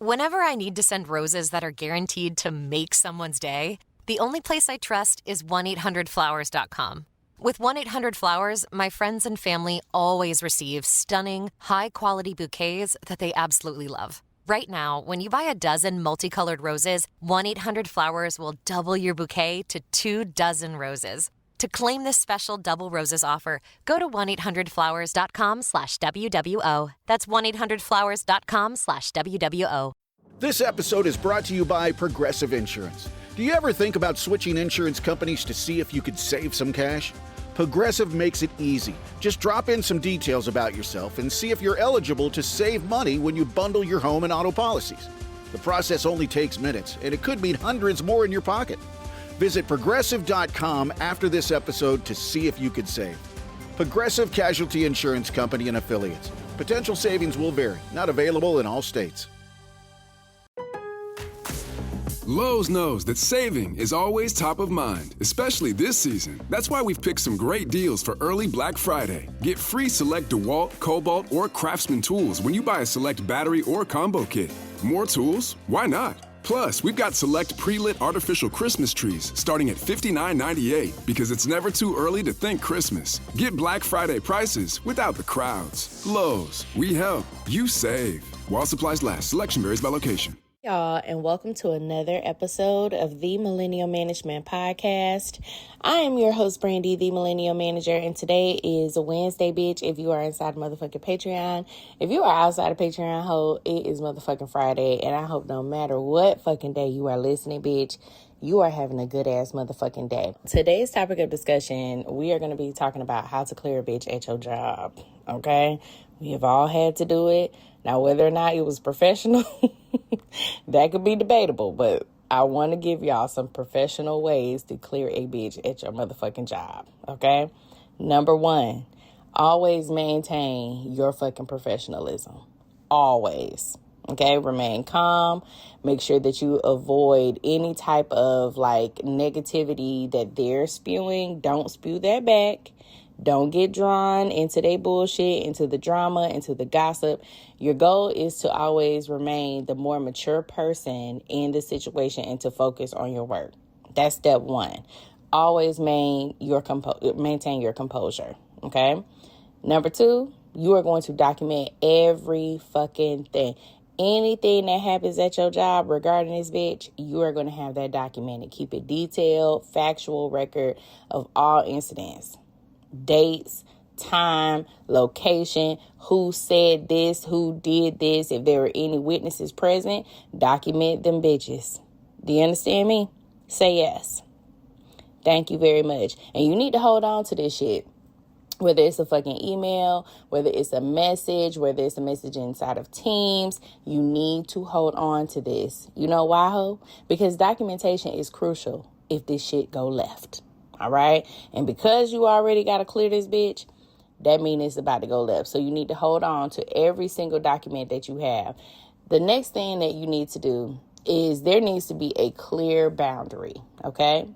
Whenever I need to send roses that are guaranteed to make someone's day, the only place I trust is 1-800-Flowers.com. With 1-800-Flowers, my friends and family always receive stunning, high-quality bouquets that they absolutely love. Right now, when you buy a dozen multicolored roses, 1-800-Flowers will double your bouquet to 2 dozen roses. To claim this special double roses offer, go to 1-800-Flowers.com/WWO. That's 1-800-Flowers.com/WWO. This episode is brought to you by Progressive Insurance. Do you ever think about switching insurance companies to see if you could save some cash? Progressive makes it easy. Just drop in some details about yourself and see if you're eligible to save money when you bundle your home and auto policies. The process only takes minutes, and it could mean hundreds more in your pocket. Visit Progressive.com after this episode to see if you could save. Progressive Casualty Insurance Company and Affiliates. Potential savings will vary. Not available in all states. Lowe's knows that saving is always top of mind, especially this season. That's why we've picked some great deals for early Black Friday. Get free select DeWalt, Cobalt, or Craftsman tools when you buy a select battery or combo kit. More tools? Why not? Plus, we've got select pre-lit artificial Christmas trees starting at $59.98 because it's never too early to think Christmas. Get Black Friday prices without the crowds. Lowe's, we help, you save. While supplies last, selection varies by location. Y'all, and welcome to another episode of the Millennial Management Podcast. I am your host, Brandy, the Millennial Manager, and today is a Wednesday, bitch. If you are inside motherfucking Patreon, if you are outside of Patreon, ho, it is motherfucking Friday, and I hope no matter what fucking day you are listening, bitch, you are having a good ass motherfucking day. Today's topic of discussion, we are going to be talking about how to clear a bitch at your job, okay? We have all had to do it. Now, whether or not it was professional, that could be debatable, but I want to give y'all some professional ways to clear a bitch at your motherfucking job, okay? Number 1, always maintain your fucking professionalism. Always, okay? Remain calm. Make sure that you avoid any type of, negativity that they're spewing. Don't spew that back. Don't get drawn into their bullshit, into the drama, into the gossip. Your goal is to always remain the more mature person in the situation and to focus on your work. That's step 1. Always maintain your composure, okay? Number 2, you are going to document every fucking thing. Anything that happens at your job regarding this bitch, you are going to have that documented. Keep it detailed, factual record of all incidents. Dates, time, location, who said this, who did this. If there were any witnesses present, document them bitches. Do you understand me? Say yes. Thank you very much. And you need to hold on to this shit. Whether it's a fucking email, whether it's a message, whether it's a message inside of Teams, you need to hold on to this. You know why, ho? Because documentation is crucial if this shit go left. All right. And because you already got to clear this bitch, that means it's about to go left. So you need to hold on to every single document that you have. The next thing that you need to do is there needs to be a clear boundary. OK,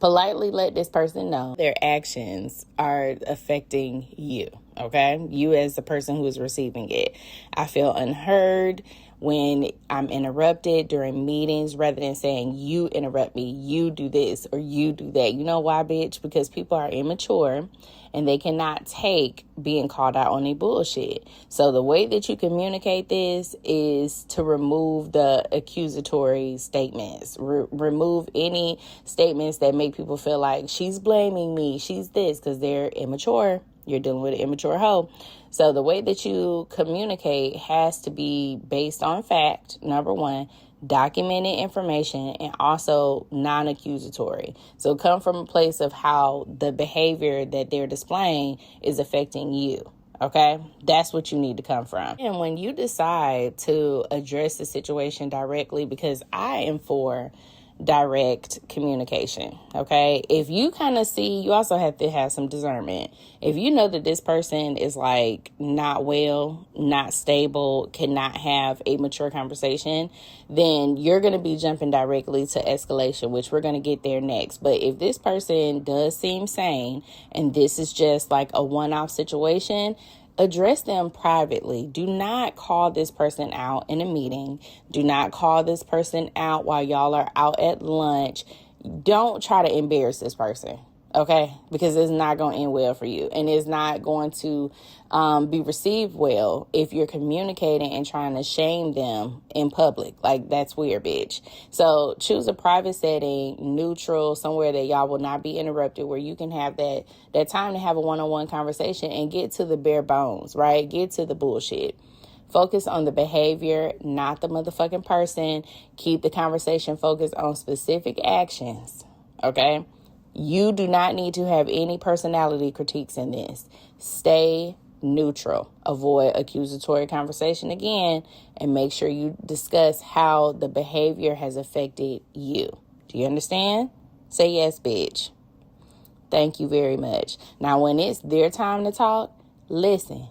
politely let this person know their actions are affecting you. OK, you as the person who is receiving it. I feel unheard when I'm interrupted during meetings, rather than saying, you interrupt me, you do this, or you do that. You know why, bitch? Because people are immature and they cannot take being called out on their bullshit. So the way that you communicate this is to remove the accusatory statements. Remove any statements that make people feel like she's blaming me, she's this, because they're immature. You're dealing with an immature hoe. So the way that you communicate has to be based on fact, number 1, documented information, and also non-accusatory. So come from a place of how the behavior that they're displaying is affecting you. Okay, that's what you need to come from. And when you decide to address the situation directly, because I am for direct communication. Okay, if you kind of see, you also have to have some discernment. If you know that this person is not well, not stable, cannot have a mature conversation, then you're going to be jumping directly to escalation, which we're going to get there next. But if this person does seem sane and this is just like a one-off situation, Address them privately. Do not call this person out in a meeting. Do not call this person out while y'all are out at lunch. Don't try to embarrass this person, okay? Because it's not going to end well for you. And it's not going to be received well if you're communicating and trying to shame them in public. Like, that's weird, bitch. So choose a private setting, neutral, somewhere that y'all will not be interrupted, where you can have that time to have a one-on-one conversation and get to the bare bones, right? Get to the bullshit. Focus on the behavior, not the motherfucking person. Keep the conversation focused on specific actions, okay? You do not need to have any personality critiques in this. Stay neutral. Avoid accusatory conversation again, and make sure you discuss how the behavior has affected you. Do you understand? Say yes, bitch. Thank you very much. Now, when it's their time to talk, listen.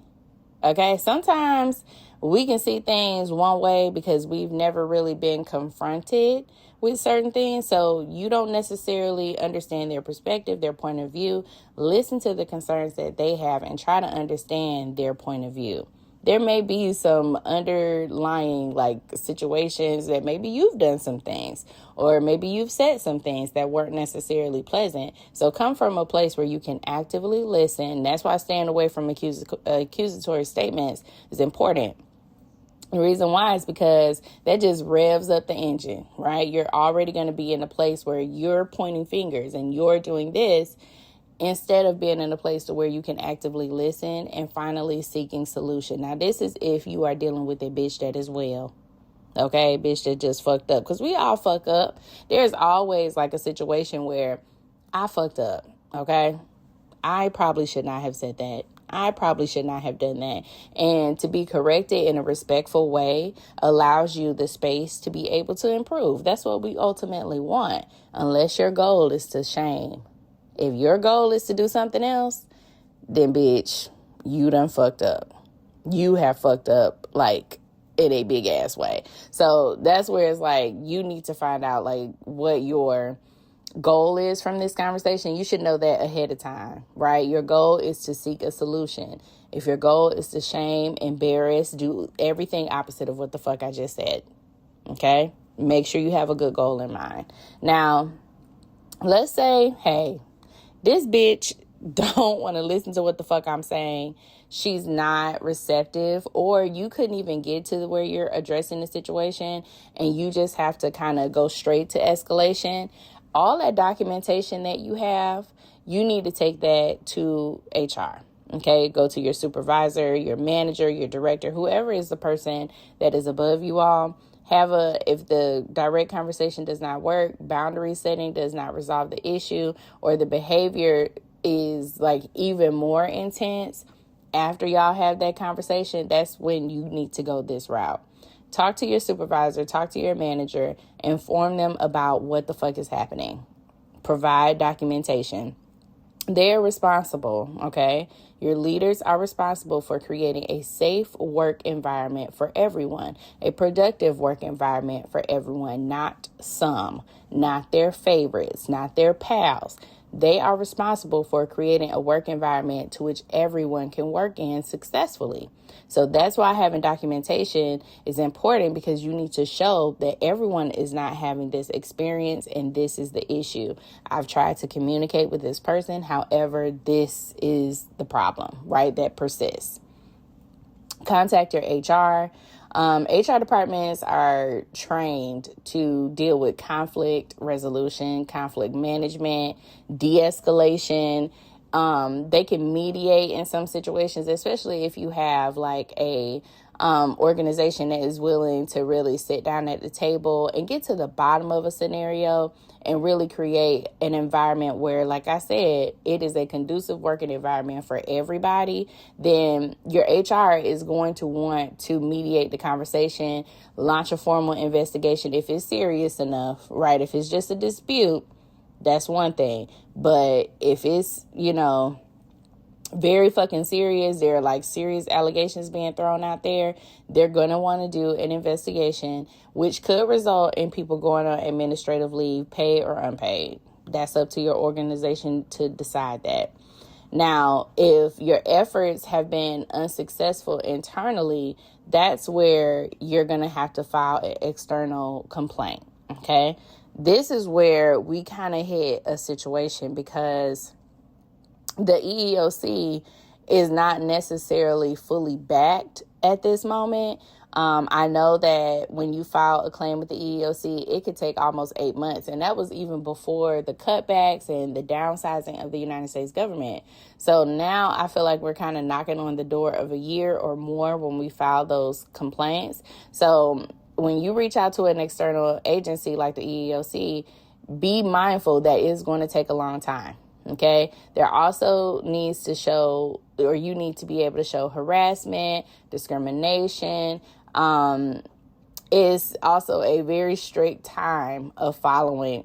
Okay? Sometimes we can see things one way because we've never really been confronted with certain things. So you don't necessarily understand their perspective, their point of view. Listen to the concerns that they have and try to understand their point of view. There may be some underlying situations that maybe you've done some things, or maybe you've said some things that weren't necessarily pleasant. So come from a place where you can actively listen. That's why staying away from accusatory statements is important. The reason why is because that just revs up the engine, right? You're already going to be in a place where you're pointing fingers and you're doing this, instead of being in a place to where you can actively listen and finally seeking solution. Now, this is if you are dealing with a bitch that is well, okay? Bitch that just fucked up, because we all fuck up. There's always a situation where I fucked up, okay? I probably should not have said that. I probably should not have done that. And to be corrected in a respectful way allows you the space to be able to improve. That's what we ultimately want, unless your goal is to shame. If your goal is to do something else, then bitch, you done fucked up. You have fucked up in a big ass way. So that's where it's you need to find out what your goal is from this conversation. You should know that ahead of time, right? Your goal is to seek a solution. If your goal is to shame, embarrass, do everything opposite of what the fuck I just said, okay? Make sure you have a good goal in mind. Now, let's say, hey, this bitch don't want to listen to what the fuck I'm saying. She's not receptive, or you couldn't even get to where you're addressing the situation and you just have to kind of go straight to escalation. All that documentation that you have, you need to take that to HR, okay? Go to your supervisor, your manager, your director, whoever is the person that is above you all. If the direct conversation does not work, boundary setting does not resolve the issue, or the behavior is even more intense after y'all have that conversation, that's when you need to go this route. Talk to your supervisor, talk to your manager, inform them about what the fuck is happening. Provide documentation. They're responsible, okay? Your leaders are responsible for creating a safe work environment for everyone, a productive work environment for everyone, not some, not their favorites, not their pals. They are responsible for creating a work environment to which everyone can work in successfully. So that's why having documentation is important, because you need to show that everyone is not having this experience and this is the issue. I've tried to communicate with this person. However, this is the problem, right? That persists. Contact your HR. HR departments are trained to deal with conflict resolution, conflict management, de-escalation. They can mediate in some situations, especially if you have a organization that is willing to really sit down at the table and get to the bottom of a scenario and really create an environment where, like I said, it is a conducive working environment for everybody. Then your HR is going to want to mediate the conversation, launch a formal investigation if it's serious enough, right? If it's just a dispute, that's one thing. But if it's, very fucking serious, there are serious allegations being thrown out there, they're going to want to do an investigation, which could result in people going on administrative leave, paid or unpaid. That's up to your organization to decide that. Now, if your efforts have been unsuccessful internally, that's where you're going to have to file an external complaint, okay? This is where we kind of hit a situation because the EEOC is not necessarily fully backed at this moment. I know that when you file a claim with the EEOC, it could take almost 8 months. And that was even before the cutbacks and the downsizing of the United States government. So now I feel like we're kind of knocking on the door of a year or more when we file those complaints. So when you reach out to an external agency like the EEOC, be mindful that it's going to take a long time. Okay, there also needs to show, or you need to be able to show harassment, discrimination. Is also a very strict time of filing,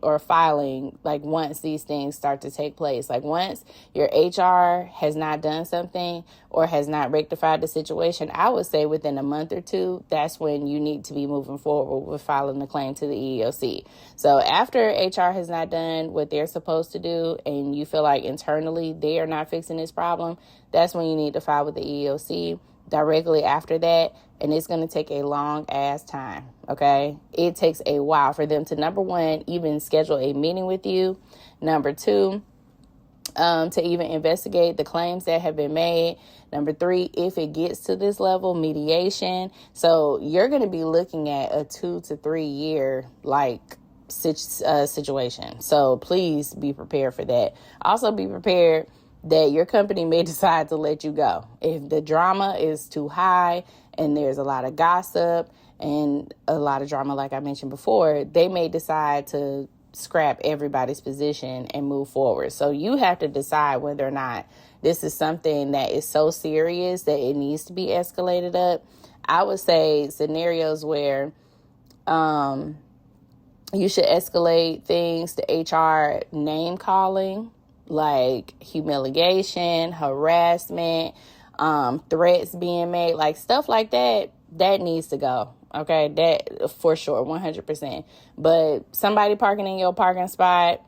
like once these things start to take place. Like once your HR has not done something or has not rectified the situation, I would say within a month or two, that's when you need to be moving forward with filing the claim to the EEOC. So after HR has not done what they're supposed to do and you feel like internally they are not fixing this problem, that's when you need to file with the EEOC. Directly after that, and it's going to take a long ass time, okay? It takes a while for them to, number one, even schedule a meeting with you. Number two, to even investigate the claims that have been made. Number three, if it gets to this level, mediation. So you're going to be looking at a 2 to 3 year, situation. So please be prepared for that. Also be prepared that your company may decide to let you go. If the drama is too high and there's a lot of gossip and a lot of drama, like I mentioned before, they may decide to scrap everybody's position and move forward. So you have to decide whether or not this is something that is so serious that it needs to be escalated up. I would say scenarios where you should escalate things to HR name calling, like humiliation, harassment, threats being made, like stuff like that, that needs to go. Okay, that for sure, 100%. But somebody parking in your parking spot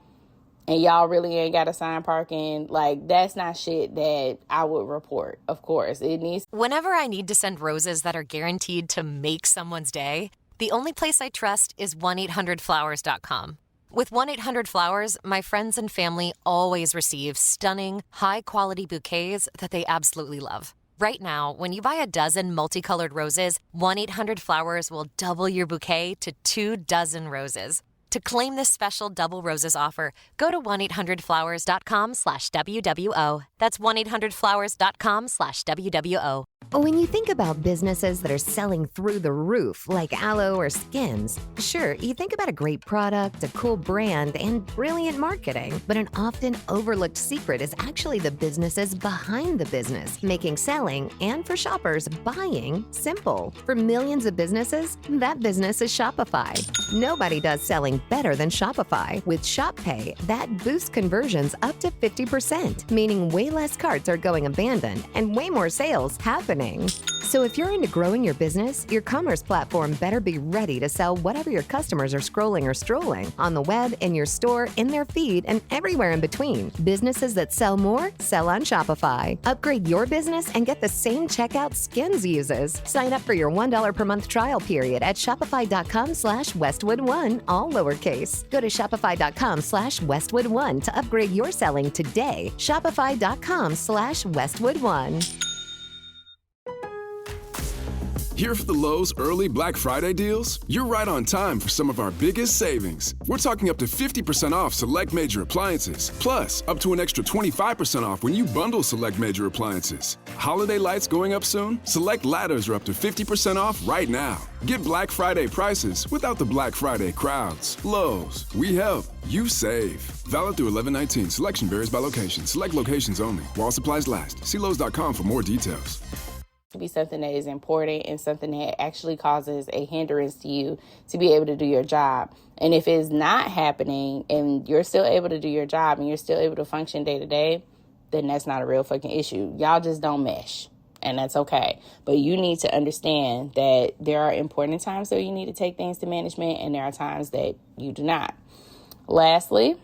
and y'all really ain't got assigned parking, like that's not shit that I would report. Of course, it needs. Whenever I need to send roses that are guaranteed to make someone's day, the only place I trust is 1-800-Flowers.com. With 1-800-Flowers, my friends and family always receive stunning, high-quality bouquets that they absolutely love. Right now, when you buy a dozen multicolored roses, 1-800-Flowers will double your bouquet to 2 dozen roses. To claim this special double roses offer, go to 1-800-Flowers.com/WWO. That's 1-800-Flowers.com/WWO. When you think about businesses that are selling through the roof, like aloe or Skims, sure, you think about a great product, a cool brand, and brilliant marketing. But an often overlooked secret is actually the businesses behind the business, making selling and, for shoppers, buying simple. For millions of businesses, that business is Shopify. Nobody does selling better than Shopify. With Shop Pay, that boosts conversions up to 50%, meaning way less carts are going abandoned and way more sales happening. So if you're into growing your business, your commerce platform better be ready to sell whatever your customers are scrolling or strolling on the web, in your store, in their feed, and everywhere in between. Businesses that sell more sell on Shopify. Upgrade your business and get the same checkout Skims uses. Sign up for your $1 per month trial period at shopify.com/Westwood1, all lowercase. Go to shopify.com/Westwood1 to upgrade your selling today. Shopify.com/Westwood1. Here for the Lowe's early Black Friday deals? You're right on time for some of our biggest savings. We're talking up to 50% off select major appliances, plus up to an extra 25% off when you bundle select major appliances. Holiday lights going up soon? Select ladders are up to 50% off right now. Get Black Friday prices without the Black Friday crowds. Lowe's, we help, you save. Valid through 11/19. Selection varies by location. Select locations only. While supplies last. See Lowe's.com for more details. To be something that is important and something that actually causes a hindrance to you to be able to do your job. And if it's not happening and you're still able to do your job and you're still able to function day to day, then that's not a real fucking issue. Y'all just don't mesh, and that's okay. But you need to understand that there are important times that you need to take things to management and there are times that you do not. Lastly,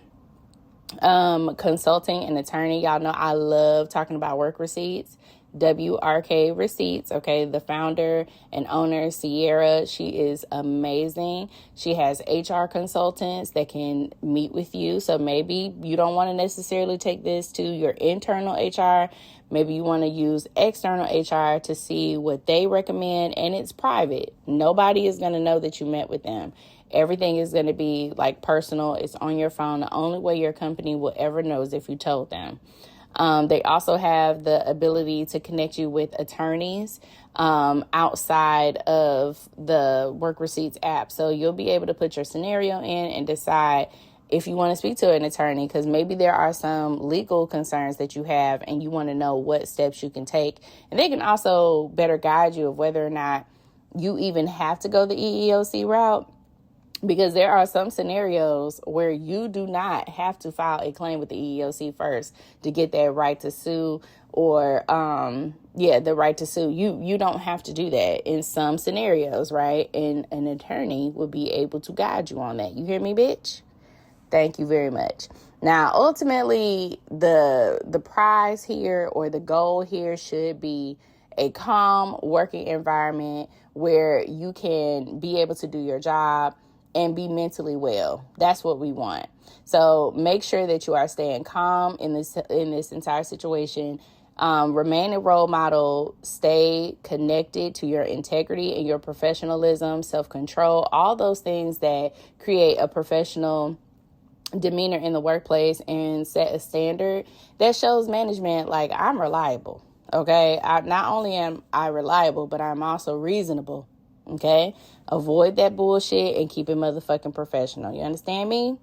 Consulting and attorney. Y'all know I love talking about work receipts. WRK Receipts. Okay, the founder and owner, Sierra, she is amazing. She has HR consultants that can meet with you. So maybe you don't want to necessarily take this to your internal HR. Maybe you want to use external HR to see what they recommend, and it's private. Nobody is going to know that you met with them. Everything is going to be like personal. It's on your phone. The only way your company will ever know is if you told them. They also have the ability to connect you with attorneys outside of the Work Receipts app. So you'll be able to put your scenario in and decide if you want to speak to an attorney, because maybe there are some legal concerns that you have and you want to know what steps you can take. And they can also better guide you of whether or not you even have to go the EEOC route. Because there are some scenarios where you do not have to file a claim with the EEOC first to get that right to sue or, the right to sue. You don't have to do that in some scenarios, right? And an attorney will be able to guide you on that. You hear me, bitch? Thank you very much. Now, ultimately, the prize here or the goal here should be a calm working environment where you can be able to do your job and be mentally well. That's what we want. So make sure that you are staying calm in this entire situation. Remain a role model. Stay connected to your integrity and your professionalism, self-control, all those things that create a professional demeanor in the workplace and set a standard that shows management like I'm reliable. Okay, not only am I reliable, but I'm also reasonable. Okay, avoid that bullshit and keep it motherfucking professional. You understand me?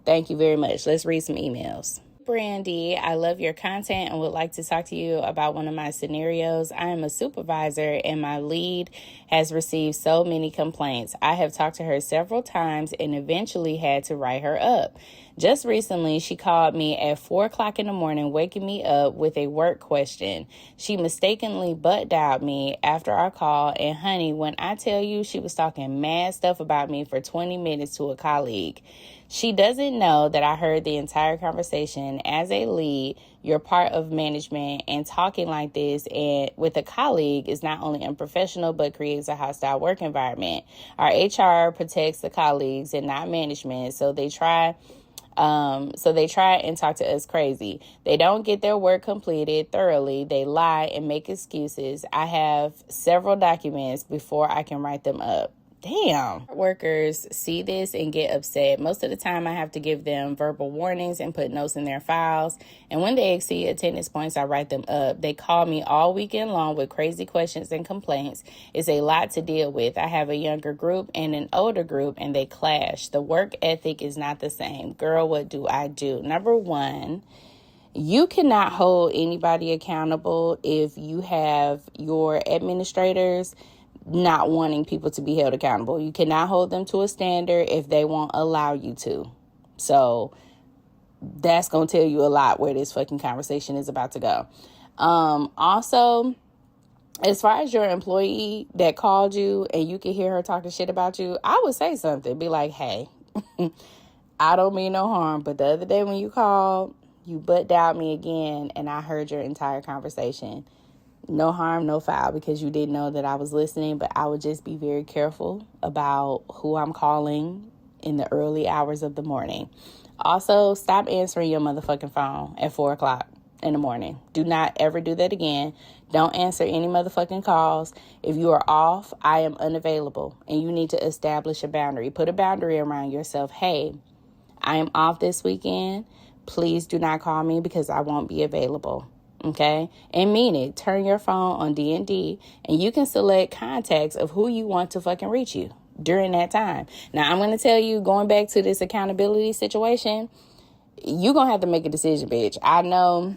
Thank you very much. Let's read some emails. Brandy, I love your content and would like to talk to you about one of my scenarios. I am a supervisor and my lead has received so many complaints. I have talked to her several times and eventually had to write her up. Just recently, she called me at 4 o'clock in the morning, waking me up with a work question. She mistakenly butt dialed me after our call, and honey, when I tell you she was talking mad stuff about me for 20 minutes to a colleague. She doesn't know that I heard the entire conversation. As a lead, you're part of management, and talking like this and with a colleague is not only unprofessional but creates a hostile work environment. Our HR protects the colleagues and not management, so they try and talk to us crazy. They don't get their work completed thoroughly. They lie and make excuses. I have several documents before I can write them up. Damn. Workers see this and get upset. Most of the time I have to give them verbal warnings and put notes in their files. And when they exceed attendance points, I write them up. They call me all weekend long with crazy questions and complaints. It's a lot to deal with. I have a younger group and an older group, and they clash. The work ethic is not the same. Girl, what do I do? Number one, you cannot hold anybody accountable if you have your administrators not wanting people to be held accountable. You cannot hold them to a standard if they won't allow you to. So that's going to tell you a lot where this fucking conversation is about to go. Also, as far as your employee that called you and you can hear her talking shit about you, I would say something. Be like, hey, I don't mean no harm, but the other day when you called, you butt dialed me again and I heard your entire conversation. No harm, no foul, because you didn't know that I was listening, but I would just be very careful about who I'm calling in the early hours of the morning. Also, stop answering your motherfucking phone at 4 o'clock in the morning. Do not ever do that again. Don't answer any motherfucking calls. If you are off, I am unavailable, and you need to establish a boundary. Put a boundary around yourself. Hey, I am off this weekend. Please do not call me because I won't be available. Okay, and mean it. Turn your phone on D&D, and you can select contacts of who you want to fucking reach you during that time. Now, I'm going to tell you, going back to this accountability situation, you're going to have to make a decision, bitch. I know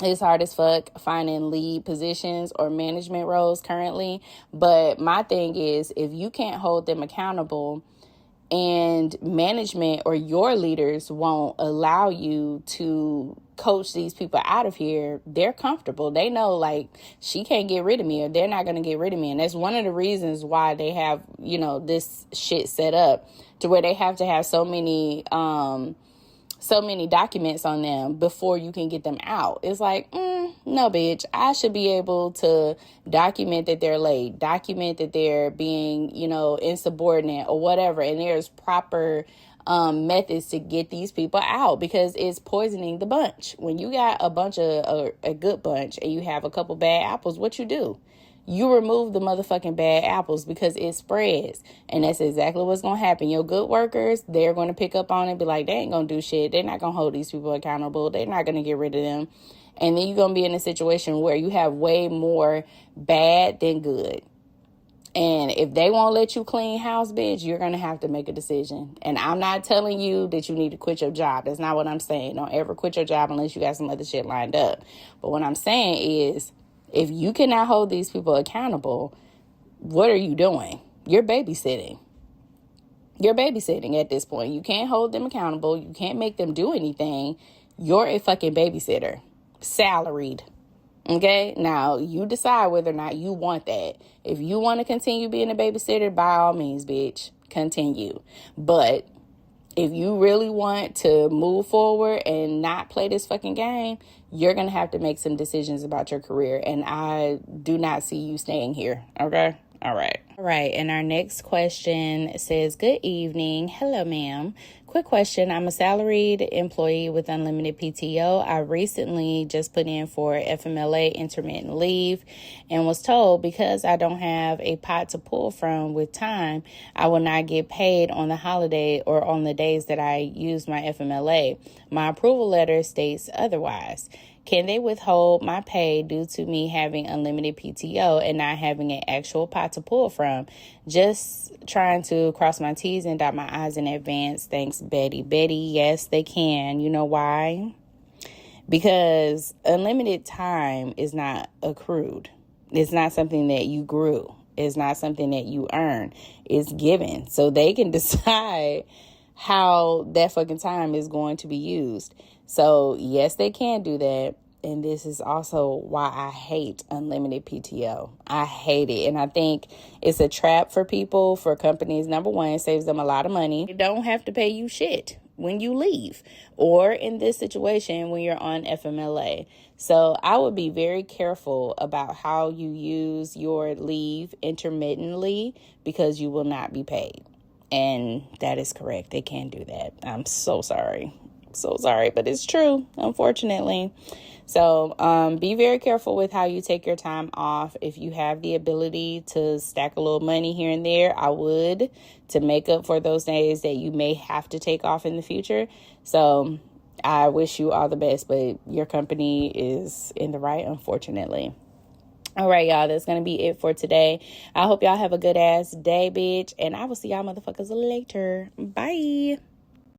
it's hard as fuck finding lead positions or management roles currently, but my thing is, if you can't hold them accountable and management or your leaders won't allow you to coach these people out of here, they're comfortable. They know, like, she can't get rid of me or they're not going to get rid of me. And that's one of the reasons why they have, this shit set up to where they have to have so many so many documents on them before you can get them out. It's like, no, bitch, I should be able to document that they're late, document that they're being, insubordinate or whatever. And there's proper methods to get these people out, because it's poisoning the bunch. When you got a good bunch and you have a couple bad apples, what you do? You remove the motherfucking bad apples, because it spreads. And that's exactly what's going to happen. Your good workers, they're going to pick up on it and be like, they ain't going to do shit. They're not going to hold these people accountable. They're not going to get rid of them. And then you're going to be in a situation where you have way more bad than good. And if they won't let you clean house, bitch, you're going to have to make a decision. And I'm not telling you that you need to quit your job. That's not what I'm saying. Don't ever quit your job unless you got some other shit lined up. But what I'm saying is, if you cannot hold these people accountable, what are you doing? You're babysitting. You're babysitting at this point. You can't hold them accountable. You can't make them do anything. You're a fucking babysitter. Salaried. Okay? Now, you decide whether or not you want that. If you want to continue being a babysitter, by all means, bitch, continue. But if you really want to move forward and not play this fucking game, you're going to have to make some decisions about your career. And I do not see you staying here. Okay? All right. All right. And our next question says, good evening. Hello, ma'am. Quick question. I'm a salaried employee with unlimited PTO. I recently just put in for FMLA intermittent leave and was told because I don't have a pot to pull from with time, I will not get paid on the holiday or on the days that I use my FMLA. My approval letter states otherwise. Can they withhold my pay due to me having unlimited PTO and not having an actual pot to pull from? Just trying to cross my T's and dot my I's in advance. Thanks, Betty. Betty, yes, they can. You know why? Because unlimited time is not accrued. It's not something that you grew. It's not something that you earn. It's given. So they can decide how that fucking time is going to be used. So, yes, they can do that. And this is also why I hate unlimited PTO. I hate it. And I think it's a trap for people, for companies. Number one, it saves them a lot of money. They don't have to pay you shit when you leave, or in this situation when you're on FMLA. So I would be very careful about how you use your leave intermittently, because you will not be paid. And that is correct. They can do that. I'm so sorry. So sorry, but it's true, unfortunately. So be very careful with how you take your time off. If you have the ability to stack a little money here and there, I would, to make up for those days that you may have to take off in the future. So I wish you all the best, but your company is in the right, unfortunately. All right, y'all, that's going to be it for today. I hope y'all have a good ass day, bitch, and I will see y'all motherfuckers later. Bye.